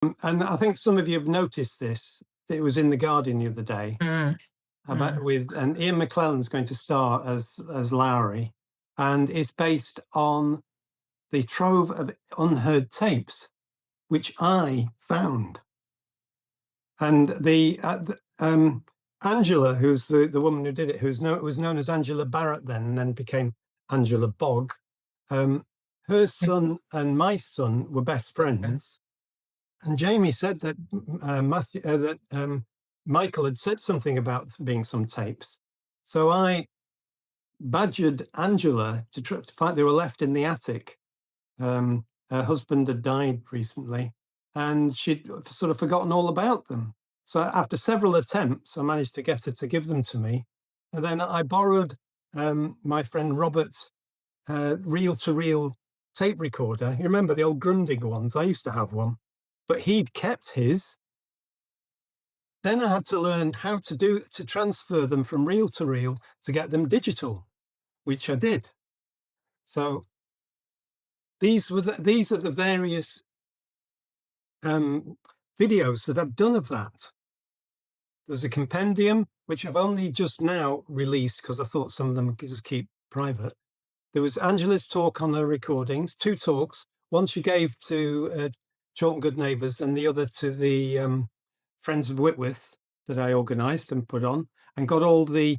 And I think some of you have noticed this. It was in the Guardian the other day about and Ian McKellen's going to star as Lowry, and it's based on the trove of unheard tapes, which I found. And Angela, who's the woman who did it, was known as Angela Barrett then, and then became Angela Bogg. Her son and my son were best friends, and Jamie said that Michael had said something about being some tapes. So I badgered Angela to try to find. They were left in the attic. Her husband had died recently, and she'd sort of forgotten all about them. So after several attempts, I managed to get her to give them to me. And then I borrowed my friend Robert's reel-to-reel tape recorder. You remember the old Grundig ones? I used to have one, but he'd kept his. Then I had to learn how to transfer them from reel to reel to get them digital, which I did. So these are the various videos that I've done of that. There's a compendium, which I've only just now released because I thought some of them could just keep private. There was Angela's talk on her recordings, 2 talks. One she gave to Chorlton Good Neighbours and the other to the Friends of Whitworth that I organised and put on, and I got all the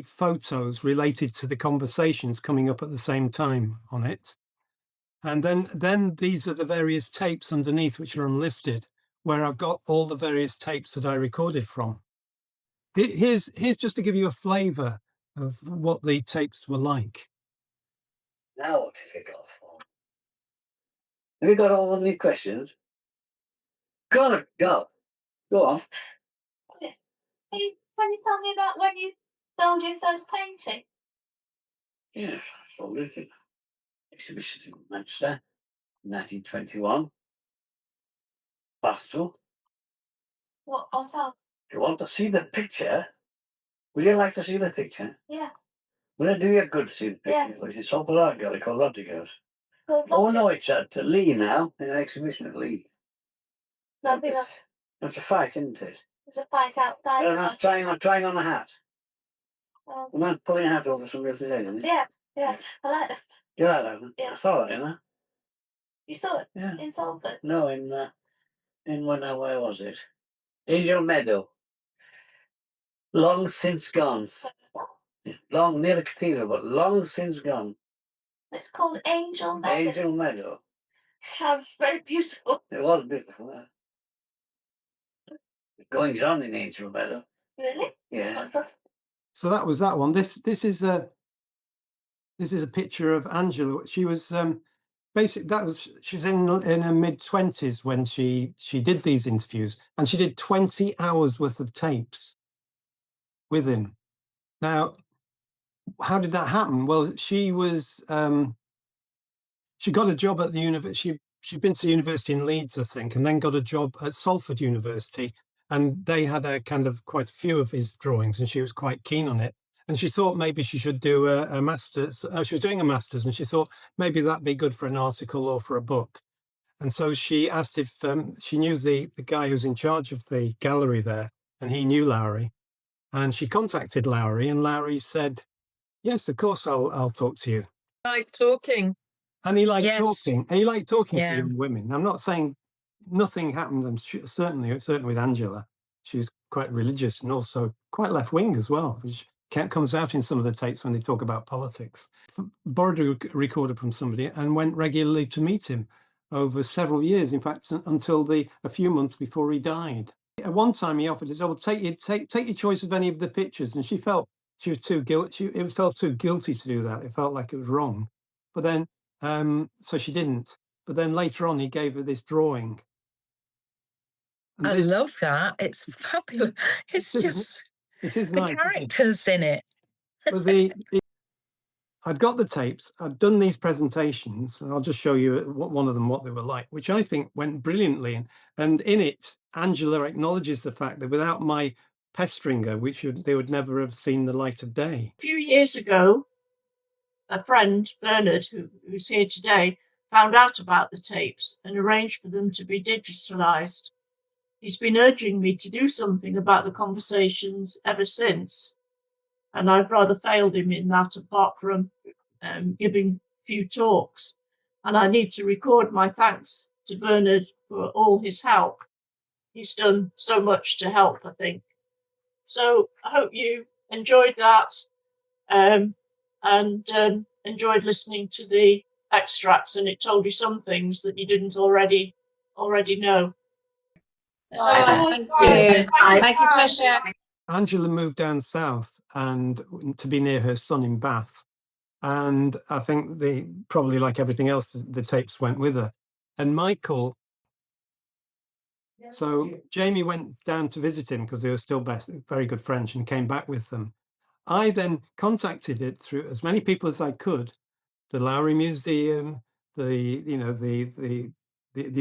photos related to the conversations coming up at the same time on it. And then these are the various tapes underneath, which are unlisted, where I've got all the various tapes that I recorded from. Here's just to give you a flavour of what the tapes were like. Now what have you got for? Have you got all of these questions? Go on. Can you tell me about when you sold your first painting? Yeah, I sold it at exhibition in Manchester, 1921. Pastel. What on top? You want to see the picture? Would you like to see the picture? Yeah. Will I do you good to see the picture? Yeah. It's a sample art gallery called Rodriguez. Oh no, it's at Lee now, in an exhibition at Lee. No, it's a fight, isn't it? It's a fight outside. I'm trying on a hat. I'm not putting a hat over somebody else's head, isn't it? Yeah, yeah. I like it. You like that one? Yeah. I saw it, didn't I? You saw it? Yeah. In Salford? No, where was it? Angel Meadow. Long since gone. Long, near the cathedral, but long since gone. It's called Angel Meadow. Angel Meadow. Sounds very beautiful. It was beautiful. Goings on in Angel Meadow. Really? Yeah. So that was that one. This is a picture of Angela. She was she was in her mid-20s when she did these interviews, and she did 20 hours worth of tapes with him. Now, how did that happen? Well, she was she got a job at the university. She'd been to university in Leeds, I think, and then got a job at Salford University, and they had quite a few of his drawings, and she was quite keen on it. And she thought maybe she should do a master's. She was doing a master's, and she thought maybe that'd be good for an article or for a book. And so she asked if she knew the guy who's in charge of the gallery there, and he knew Lowry. And she contacted Lowry, and Lowry said, "Yes, of course, I'll talk to you." Like talking. And he liked talking, and he liked talking to young women. I'm not saying nothing happened, and certainly with Angela, she was quite religious and also quite left-wing as well, which comes out in some of the tapes when they talk about politics. Borrowed a recorder from somebody and went regularly to meet him over several years, in fact, until a few months before he died. At one time, he offered, take your choice of any of the pictures, and she felt she was too guilty. It felt too guilty to do that. It felt like it was wrong. But then, so she didn't. But then later on, he gave her this drawing. I love that. It's fabulous. It's just it is the nice, characters in it. But I'd got the tapes. I'd done these presentations, and I'll just show you one of them, what they were like, which I think went brilliantly. And in it, Angela acknowledges the fact that without my pestering her, they would never have seen the light of day. A few years ago, a friend, Bernard, who's here today, found out about the tapes and arranged for them to be digitalised. He's been urging me to do something about the conversations ever since, and I've rather failed him in that, apart from giving a few talks. And I need to record my thanks to Bernard for all his help. He's done so much to help, I think. So I hope you enjoyed that and enjoyed listening to the extracts, and it told you some things that you didn't already know. Thank you. Thank you, Tricia. Angela moved down south and to be near her son in Bath. And I think probably like everything else, the tapes went with her. And Michael, so Jamie went down to visit him because they were still very good friends, and came back with them. I then contacted it through as many people as I could, the Lowry Museum, the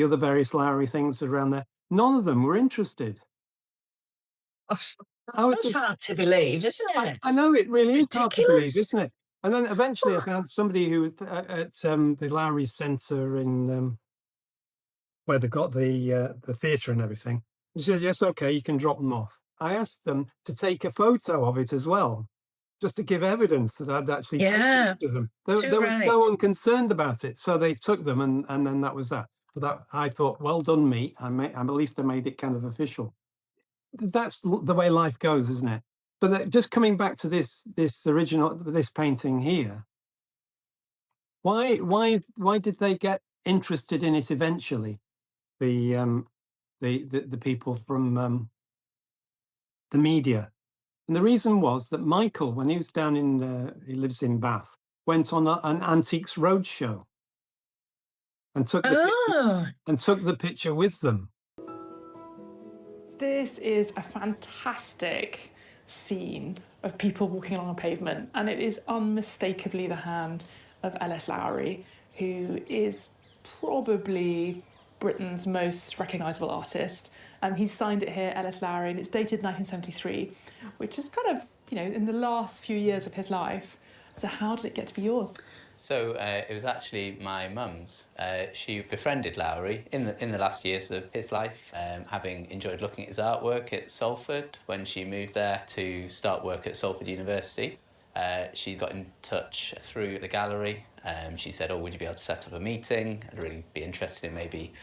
other various Lowry things around there. None of them were interested. That's hard to believe, isn't it? I know, it really is hard to believe, Ridiculous. isn't it? And then eventually I found somebody who at the Lowry Centre in where they got the theatre and everything. He said, yes, okay, you can drop them off. I asked them to take a photo of it as well, just to give evidence that I'd actually taken it to them. They were so unconcerned about it, so they took them, and then that was that. But that, I thought, well done, me. At least I made it kind of official. That's the way life goes, isn't it? But just coming back to this painting here, why did they get interested in it eventually? The people from the media. And the reason was that Michael, when he was down he lives in Bath, went on an Antiques Roadshow and took the picture with them. This is a fantastic scene of people walking along a pavement, and it is unmistakably the hand of LS Lowry, who is probably Britain's most recognisable artist. He's signed it here, LS Lowry, and it's dated 1973, which is kind of, in the last few years of his life. So how did it get to be yours? So it was actually my mum's. She befriended Lowry in the last years of his life, having enjoyed looking at his artwork at Salford when she moved there to start work at Salford University. She got in touch through the gallery. She said, would you be able to set up a meeting? I'd really be interested in maybe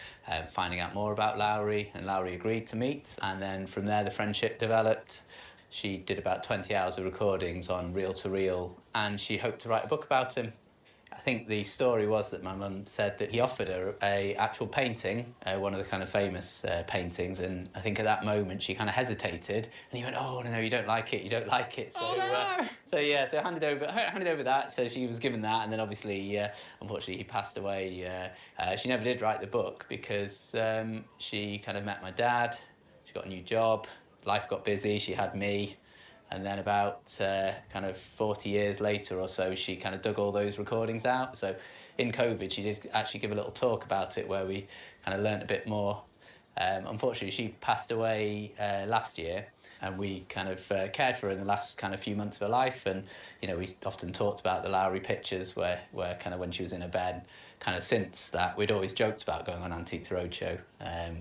finding out more about Lowry. And Lowry agreed to meet. And then from there, the friendship developed. She did about 20 hours of recordings on reel-to-reel, and she hoped to write a book about him. I think the story was that my mum said that he offered her a actual painting, one of the kind of famous paintings, and I think at that moment she kind of hesitated, and he went, "Oh no, you don't like it, you don't like it." So, so handed over that. So she was given that, and then obviously, unfortunately, he passed away. She never did write the book because she kind of met my dad. She got a new job. Life got busy. She had me. And then about kind of 40 years later or so, she kind of dug all those recordings out. So in COVID, she did actually give a little talk about it where we kind of learnt a bit more. Unfortunately, she passed away last year, and we kind of cared for her in the last kind of few months of her life. And, we often talked about the Lowry pictures where kind of when she was in her bed, kind of since that, we'd always joked about going on Antiques Roadshow. I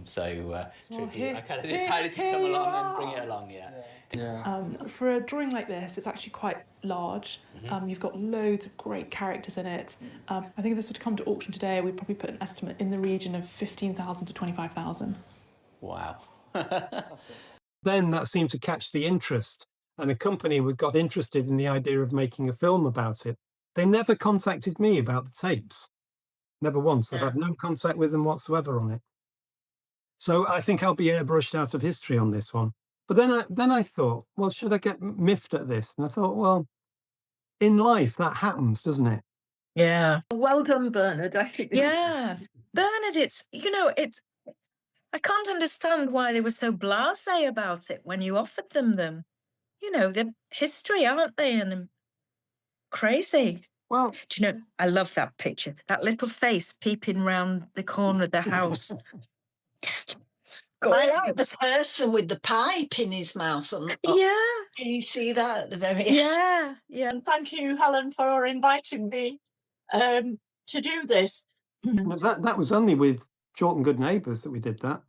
kind of decided to come along and bring it along, For a drawing like this, it's actually quite large. You've got loads of great characters in it. I think if this were to come to auction today, we'd probably put an estimate in the region of 15,000 to 25,000. Wow. Then that seemed to catch the interest, and a company got interested in the idea of making a film about it. They never contacted me about the tapes. Never once. I've had no contact with them whatsoever on it. So I think I'll be airbrushed out of history on this one. But then I thought, well, should I get miffed at this? And I thought, well, in life that happens, doesn't it? Yeah. Well done, Bernard. I think. Yeah. Bernard, it's, I can't understand why they were so blasé about it when you offered them. They're history, aren't they? And crazy. Well, do you know, I love that picture. That little face peeping round the corner of the house. I like the person with the pipe in his mouth. Yeah. Can you see that at the very end? Yeah. And thank you, Helen, for inviting me to do this. No, that was only with Chalk and Good Neighbours that we did that.